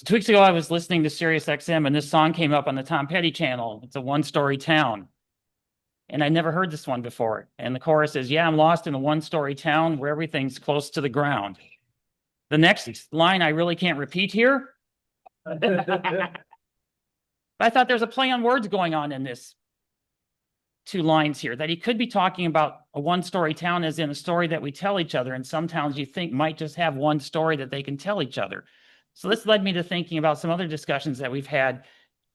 So 2 weeks ago, I was listening to Sirius XM and this song came up on the Tom Petty channel. It's a one-story town. And I never heard this one before. And the chorus is, yeah, I'm lost in a one-story town where everything's close to the ground. The next line I really can't repeat here. But I thought there's a play on words going on in this 2 lines here, that he could be talking about a one-story town as in a story that we tell each other. And some towns you think might just have one story that they can tell each other. So this led me to thinking about some other discussions that we've had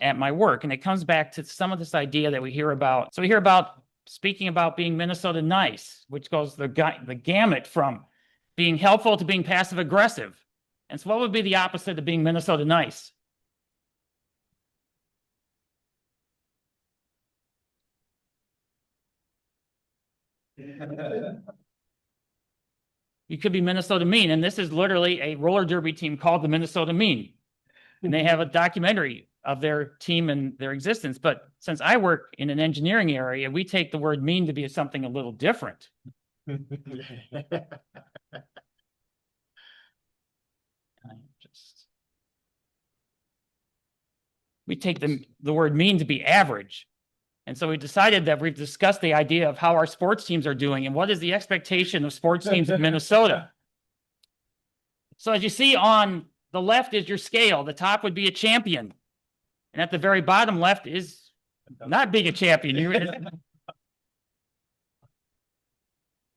at my work. And it comes back to some of this idea that we hear about. So we hear about speaking about being Minnesota nice, which goes the gamut from being helpful to being passive aggressive. And so what would be the opposite of being Minnesota nice? You could be Minnesota mean. And this is literally a roller derby team called the Minnesota Mean. And they have a documentary of their team and their existence. But since I work in an engineering area, we take the word mean to be something a little different. We take the word mean to be average. And so we decided that we've discussed the idea of how our sports teams are doing and what is the expectation of sports teams in Minnesota. So as you see on the left is your scale. The top would be a champion. And at the very bottom left is not being a champion.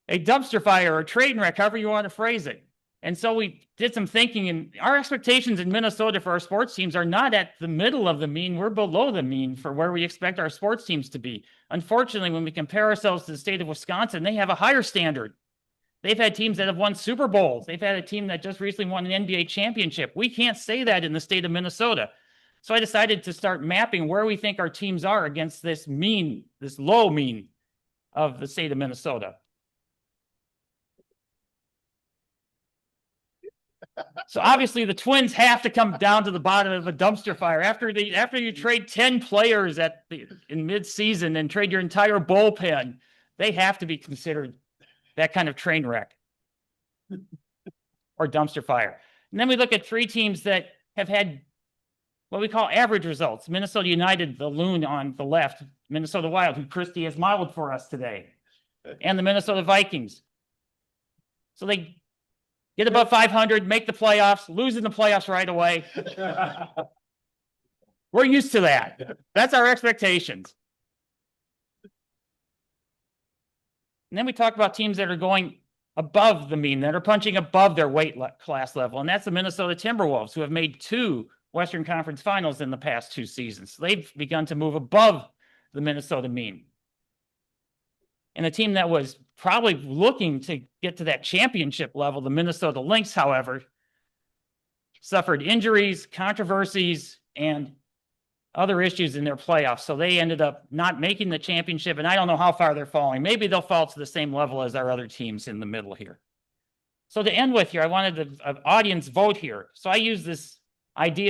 A dumpster fire or a train wreck, however you want to phrase it. And so we did some thinking, and our expectations in Minnesota for our sports teams are not at the middle of the mean. We're below the mean for where we expect our sports teams to be. Unfortunately, when we compare ourselves to the state of Wisconsin, they have a higher standard. They've had teams that have won Super Bowls. They've had a team that just recently won an NBA championship. We can't say that in the state of Minnesota. So I decided to start mapping where we think our teams are against this mean, this low mean of the state of Minnesota. So obviously the Twins have to come down to the bottom of a dumpster fire. After you trade 10 players in mid-season and trade your entire bullpen, they have to be considered that kind of train wreck or dumpster fire. And then we look at 3 teams that have had what we call average results. Minnesota United, the loon on the left, Minnesota Wild, who Christy has modeled for us today, and the Minnesota Vikings. So they get above 500, make the playoffs, lose in the playoffs right away. We're used to that. That's our expectations. And then we talk about teams that are going above the mean, that are punching above their weight class level. And that's the Minnesota Timberwolves, who have made 2 Western Conference Finals in the past 2 seasons. They've begun to move above the Minnesota mean. And a team that was probably looking to get to that championship level, the Minnesota Lynx, however, suffered injuries, controversies, and other issues in their playoffs. So they ended up not making the championship, and I don't know how far they're falling. Maybe they'll fall to the same level as our other teams in the middle here. So to end with here, I wanted an audience vote here. So I use this idea